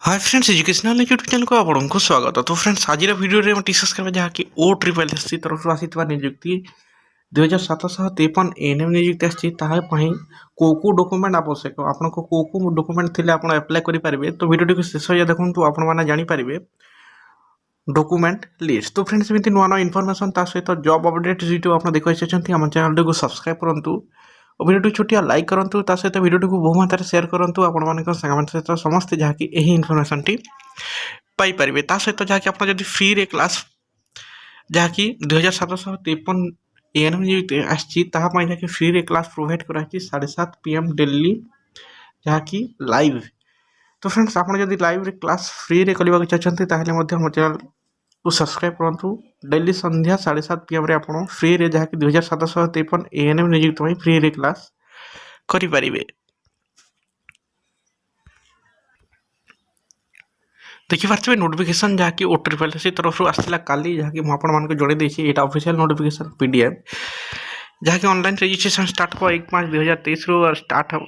Hi friends educational YouTube channel को आपको स्वागत। तो फ्रेंड्स आज भिडियो में डिस्कस करबा जहाँकि ओ ट्रिपल एस सी तरफ आसी नियुक्ति 2753 एएनएम नियुक्ति आसी को डॉक्यूमेंट आवश्यक आपको को डॉक्यूमेंट थिले आप अप्लाई करेंगे। तो भिडियो शेष हो देखो आपने जानीपारे डॉक्यूमेंट लिस्ट। तो फ्रेंड्स एमती नुआ नुआ इनफॉरमेशन सहित जॉब अपडेट जो आप देखा आम चैनल को सब्सक्राइब करूँ और भिडियो छोटिया लाइक करूँ सहित भिडियो को बहु मात्रा सेयार करूँ आपण सहित समस्ते जहाँकि यही इनफर्मेशन टी पाइपर सहित जहाँकि आप फ्री रे क्लास जहाँकि 2753 एएनएम नियुक्ति आसी फ्री रे क्लास प्रोवाइड कराई 7:30 PM डेली जहाँकि लाइव। तो फ्रेंड्स आप लाइव रे क्लास फ्री रे करने चाहते हैं चैनल को सब्सक्राइब करूँ। डेली संध्या 7:30 PM आप फ्री रे जहाँकि 2753 एएनएम नियुक्ति फ्री रे क्लास करें। देखिपे नोटिफिकेशन जहाँकि ओ ट्रिपल एस सी तरफ आसाला काली जहाँकि मुझे जन देती यहाँ ऑफिशियल नोटिफिकेशन पीडीएफ जहाँकि ऑनलाइन रजिस्ट्रेशन स्टार्ट हो 1/5/2023 रू स्टार्ट हम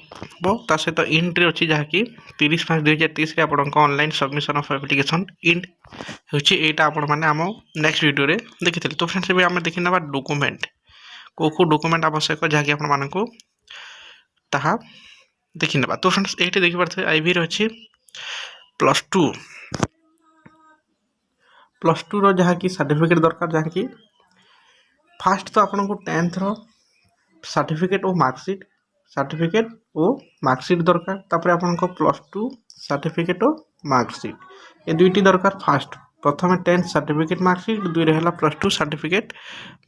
सहित इंड अच्छी जहाँकि 30/5/2023 आप online submission of application end होने आम नेक्स्ट वीडियो रे देखी। तो फ्रेंड्स आम देखी ना डॉक्यूमेंट को डॉक्यूमेंट आवश्यक जहाँकि आपको ताहा देखी ना। तो फ्रेंड्स ये देखिपे आईवी अच्छी प्लस टू रो जहाँकि सर्टिफिकेट दरकार जहाँकि फास्ट तो आपको 10th रो सर्टिफिकेट और मार्कशीट दरकार तापर आपको प्लस टू सर्टिफिकेट और मार्कशीट ये दुईटी दरकार। फास्ट प्रथम 10th सर्टिफिकेट मार्कशीट दुई है प्लस टू सर्टिफिकेट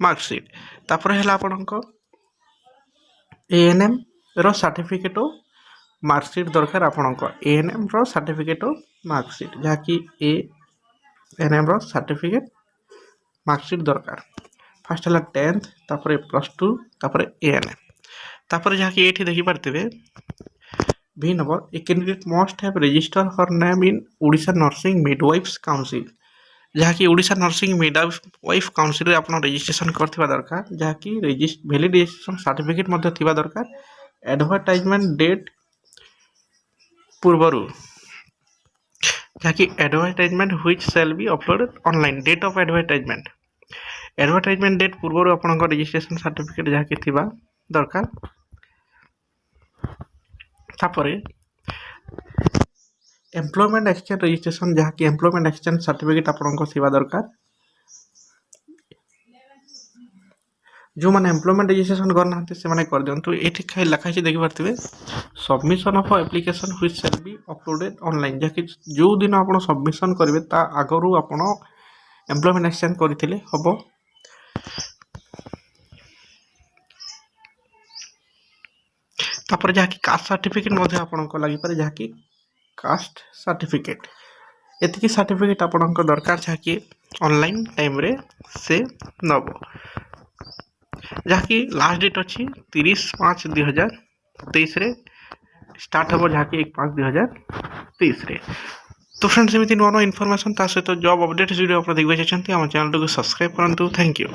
मार्कशीट तापर है आपको एएनएम रो सर्टिफिकेट और मार्कशीट दरकार आपको एएनएम रो सर्टिफिकेट और मार्कशीट जहाँकि एएनएम रो सर्टिफिकेट मार्कशीट दरकार। फास्ट है 10th तापर प्लस टू तापर एएनएम तापर जहाँकि ये देखी पारे भी number a candidate must have register her name in Odisha nursing midwives council जहाँकि ओडिशा नर्सिंग मिडवाइफ काउंसिल आप रजिस्ट्रेशन करथिबा दरकार जहाँकि वैलिड रजिस्ट्रेशन सर्टिफिकेट मध्य थिबा दरकार। एडवर्टाइजमेंट डेट पूर्वरु जहाँकि advertisement which shall be uploaded online date of advertisement date पूर्व आपन रजिस्ट्रेशन सर्टिफिकेट जहाँकि थिबा दरकार। तापरे एम्प्लॉयमेंट एक्सचेंज रजिस्ट्रेशन जहाँकि एम्प्लॉयमेंट एक्सचेंज सर्टिफिकेट आपन थिबा दरकार। जो मैंने एम्प्लॉयमेंट रजिस्ट्रेशन करना से कर दिंतु ये लिखाई देखिपे submission of application which shall be uploaded online जहाँकि जो दिन आप सबमिशन करेंगे ता आगु आप एम्प्लॉयमेंट एक्सचेंज करते हम। तापर जहाँकि कास्ट सर्टिफिकेट आपको लगे जहाँकि कास्ट सर्टिफिकेट एतिकी सर्टिफिकेट आपको दरकार जहाँकि ऑनलाइन टाइम रे से नब जहाँकि लास्ट डेट अच्छी 30/5/2023 रे स्टार्ट हम जहाँकि 1/5/2023 रे। तो फ्रेंड्स एमती नुआ नुआ इनफॉरमेशन सहित जॉब अपडेट वीडियो आप देखा चाहते हैं चैनल को सब्सक्राइब करूँ। Thank you.